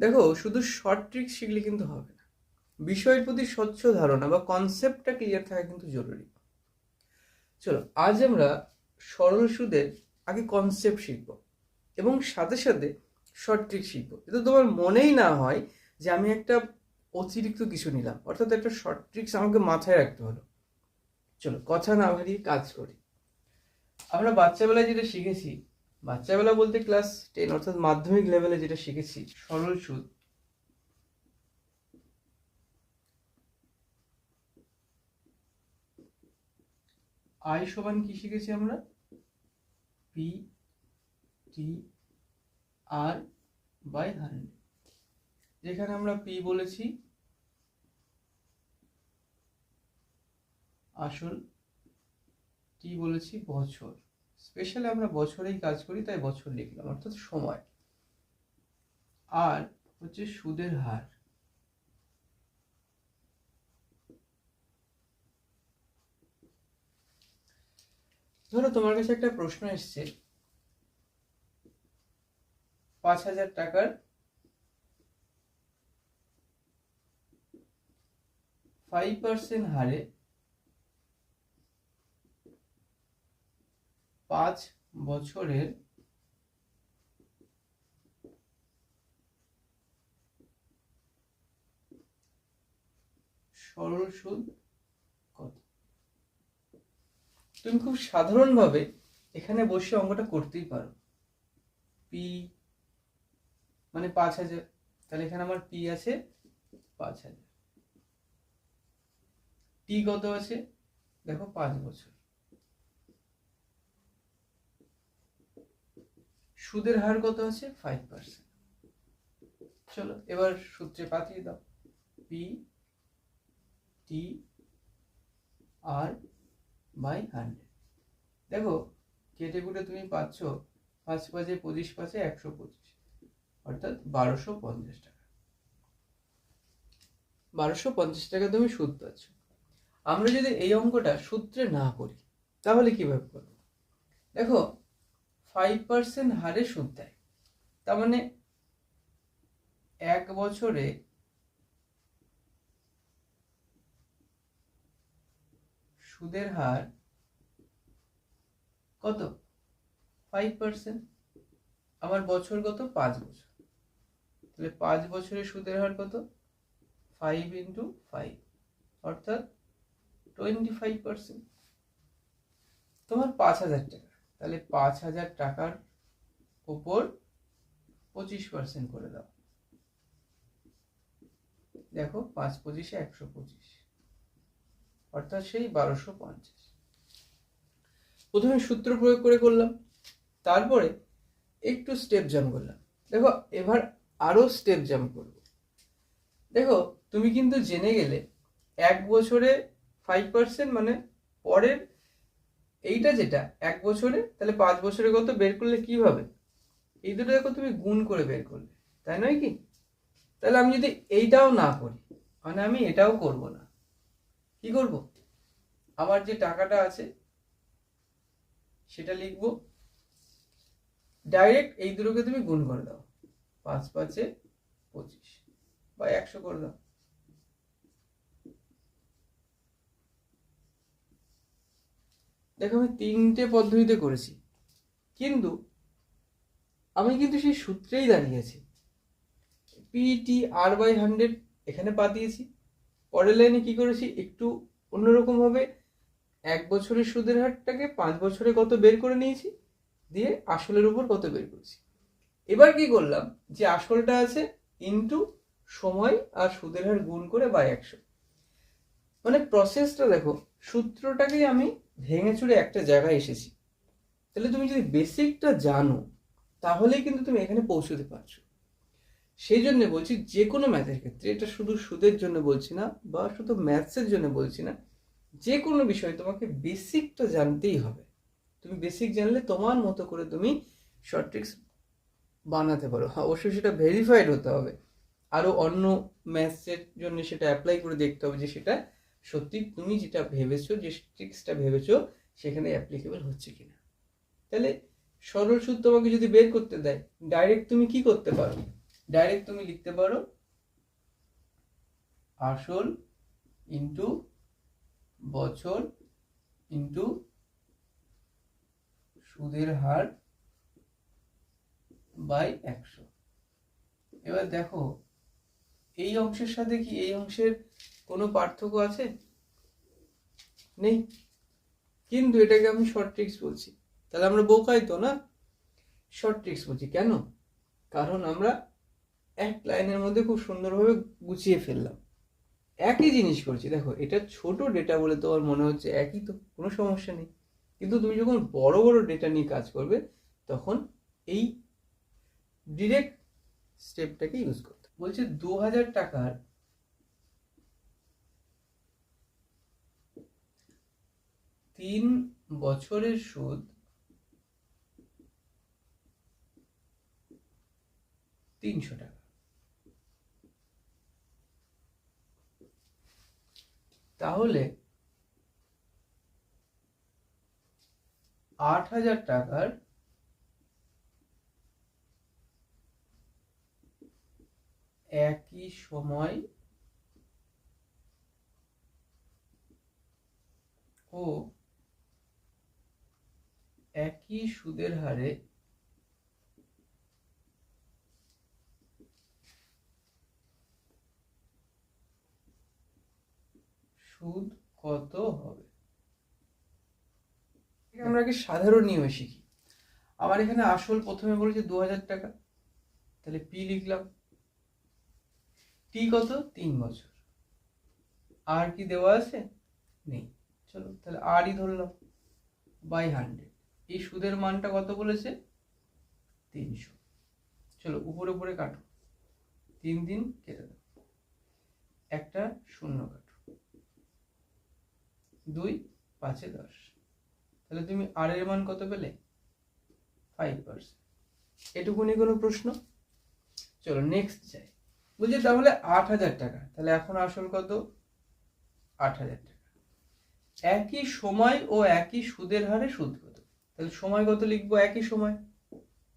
দেখো, শুধু short trick শিখলে কিন্তু হবে না, বিষয়ের প্রতি স্বচ্ছ ধারণা বা কনসেপ্টটা ক্লিয়ার থাকা কিন্তু জরুরি। চলো আজ আমরা সরল সুদের আগে কনসেপ্ট শিখবো এবং সাথে সাথে শর্ট ট্রিক শিখবো, যাতে তোমার মনেই না হয় যে আমি একটা অতিরিক্ত কিছু নিলাম, অর্থাৎ একটা শর্ট ট্রিক্স আমাকে মাথায় রাখতে হলো। চলো কথা না বাড়িয়ে কাজ করি। আমরা বাচ্চাবেলায় যেটা শিখেছি, বাচ্চাবেলা বলতে ক্লাস 10 অর্থাৎ মাধ্যমিক লেভেলে যেটা শিখেছি, সরল সুদ আই সমান কি শিখেছি আমরা? পি টি আর বাই 100, যেখানে আমরা পি বলেছি আসল, টি বলেছি বছর। স্পেশালি আমরা বছরেই কাজ করি তাই বছর লিখলাম, অর্থাৎ সময়। আর হচ্ছে সুদের হার। ধরো তোমার কাছে একটা প্রশ্ন এসছে, 5,000 টাকার 5% হারে 5 বছরের সরল সুদ কত? তুমি খুব সাধারণভাবে এখানে বসে অঙ্কটা করতেই পারো। পি মানে 5,000, তাহলে এখানে আমার পি আছে 5,000। টি কত আছে? দেখো 5 বছর। সুদের হার কত আছে? 5%। চলো এবার সূত্রে পাঠিয়ে দাও, পি টি আর বাই 100। দেখো কেটে কুটে তুমি পাচ্ছ 5 5 25 5 125, অর্থাৎ 1250 টাকা। 1250 টাকা তুমি সুদ পাচ্ছ। আমরা যদি এই অঙ্কটা সূত্রে না করি তাহলে কিভাবে করবো? দেখো 5% হারে সুদ দেয়, তার মানে 1 বছরে সুদের হার কত? 5%। আমার বছর কত? 5 বছর। তাহলে 5 বছরের সুদের হার কত? 5 × 5, অর্থাৎ 25%। তোমার 5,000 টাকা, তাহলে 5,000 টাকার উপর 25% করে দাও। দেখো 5 25 125, অর্থাৎ সেই 1250। প্রথমে সূত্র প্রয়োগ করে করলাম, তারপরে একটু স্টেপ জাম্প করলাম। দেখো এবার আরো স্টেপ জাম্প করব। দেখো তুমি কিন্তু জেনে গেলে 1 বছরে 5% মানে পরের এইটা যেটা 1 বছরে, তাহলে 5 বছরে কত বের করলে কিভাবে? এই দুটো দেখো তুমি গুণ করে বের করলে, তাই নয় কি? তাহলে আমি যদি এইটাও না করি, মানে আমি এটাও করব না, কি করব? আমার যে টাকাটা আছে সেটা লিখব, ডাইরেক্ট এই দুটোকে তুমি গুণ করে দাও, 5 5 25 বা 100 করে দাও। দেখো আমি 3টে পদ্ধতিতে করেছি, কিন্তু আমি কিন্তু সেই সূত্রেই দাঁড়িয়েছি। পিটি আর বাই 100 এখানে পাঠিয়েছি। পরের লাইনে কি করেছি, একটু অন্যরকম ভাবে 1 বছরের সুদের হারটাকে 5 বছরে কত বের করে নিয়েছি, দিয়ে আসলের উপর কত বের করেছি। এবার কি করলাম, যে আসলটা আছে ইনটু সময় আর সুদের হার গুণ করে বাই 100। মানে প্রসেসটা দেখো, সূত্রটাকেই আমি ভেঙে চুরে একটা জায়গায় এসেছি। তাহলে তুমি যদি বেসিকটা জানো তাহলেই কিন্তু তুমি এখানে পৌঁছতে পারছো। সেই জন্য বলছি, যে কোনো ম্যাথের ক্ষেত্রে, এটা শুধু সুদের জন্য বলছি না বা শুধু ম্যাথসের জন্য বলছি না, যে কোনো বিষয়ে তোমাকে বেসিকটা জানতেই হবে। তুমি বেসিক জানলে তোমার মতো করে তুমি শর্ট ট্রিক্স বানাতে পারো। অবশ্যই সেটা ভেরিফাইড হতে হবে, আরও অন্য ম্যাথসের জন্য সেটা অ্যাপ্লাই করে দেখতে হবে যে সেটা সত্যি তুমি যেটা ভেবেছো, যে ট্রিক্সটা ভেবেছো সেখানে অ্যাপ্লিকেবল হচ্ছে কিনা। তাহলে সরল সুদ তোমাকে যদি বের করতে দেয়, ডাইরেক্ট তুমি কি করতে পারো, ডাইরেক্ট তুমি লিখতে পারো আসল ইন্টু বছর ইন্টু সুদের হার বাই 100। এবার দেখো এই অংশের সাথে কি এই অংশের কোনো পার্থক্য আছে? নেই, কিন্তু এটাকে আমি শর্ট ট্রিক্স বলছি। তাহলে আমরা বোকাই তো না? শর্ট ট্রিক্স বলছি কেন? কারণ আমরা এক লাইনের মধ্যে খুব সুন্দরভাবে গুছিয়ে ফেললাম, একই জিনিস করছি। দেখো এটা ছোট ডেটা বলে তোমার মনে হচ্ছে একই, তো কোনো সমস্যা নেই, কিন্তু তুমি যখন বড় বড় ডেটা নিয়ে কাজ করবে তখন এই ডিরেক্ট স্টেপটাকে ইউজ করতে বলছে। 2000 টাকার 3 বছরের সুদ 300 টাকা। তাহলে 8000 টাকার একই সময় ও একই সুদের হারে সুদ কত হবে? আমরা কি সাধারণ নিয়মে শিখি। আমার এখানে আসল প্রথমে বলেছে 2000 টাকা, তাহলে পি লিখলাম। টি কত? 3 বছর। আর কি দেওয়া আছে? নেই। চলো তাহলে আরই ধরলাম বাই 100। এই সুদের মানটা কত বলেছে? 300। চলো উপরে উপরে কাটো, 3 দিন কেটে দাও, একটা শূন্য কাটো, 2 5 10। তাহলে তুমি আর এর মান কত পেলে? 5%। এটুকুনি কোনো প্রশ্ন? চলো নেক্সট যাই। বুঝলি, তাহলে 8000 টাকা, তাহলে এখন আসল কত? 8000 টাকা। একই সময় ও একই সুদের হারে সুদ কত? তাহলে সময় কত লিখবো? একই সময়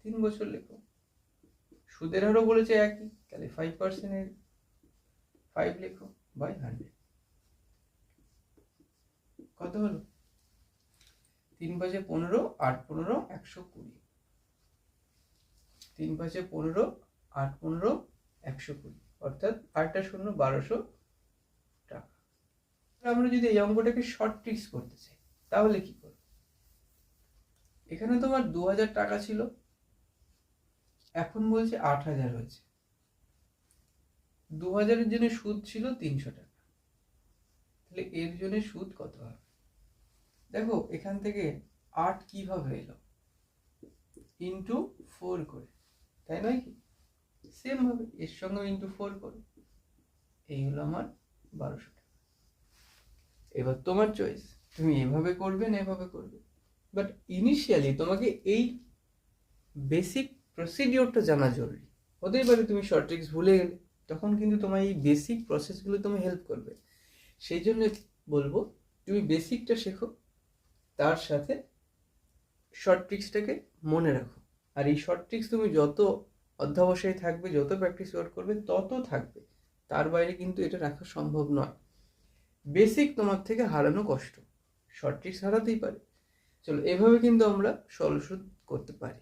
3 বছর লিখো। সুদের হারও বলেছে একই, তাহলে 5% 5 লিখো বাই 100। কত হলো? 3 5 15, 8 15 120। 3 5 15, 8 15 120, অর্থাৎ 8টা শূন্য 1200 টাকা। আমরা যদি এই অঙ্কটাকে শর্ট ট্রিক্স করতে চাই তাহলে কি করব? এখানে তোমার 2000 টাকা ছিল, এখন বলছে 8000 হয়েছে। 2000-এর জন্য সুদ ছিল 300 টাকা, তাহলে এর জন্য সুদ কত হবে? দেখো এখান থেকে 8 কিভাবে এলো? ইন্টু 4 করে, তাই নয় কি? সেম ভাবে এর সঙ্গে ইন্টু 4 করো, এই হলো আমার 1200 টাকা। এবার তোমার চয়েস, তুমি এভাবে করবে না এভাবে করবে, বাট ইনিশিয়ালি তোমাকে এই বেসিক প্রসিডিওরটা জানা জরুরি। হতেই পারে তুমি শর্ট ট্রিক্স ভুলে গেলে, তখন কিন্তু তোমার এই বেসিক প্রসেসগুলো তুমি হেল্প করবে। সেই জন্য বলবো তুমি বেসিকটা শেখো, তার সাথে শর্ট ট্রিক্সটাকে মনে রাখো। আর এই শর্ট ট্রিক্স তুমি যত অধ্যাবসায় থাকবে, যত প্র্যাকটিস ওয়ার্ক করবে তত থাকবে, তার বাইরে কিন্তু এটা রাখা সম্ভব নয়। বেসিক তোমার থেকে হারানো কষ্ট, শর্ট ট্রিক্স হারাতেই পারে। চলো এভাবে কিন্তু আমরা সলিউশন করতে পারি।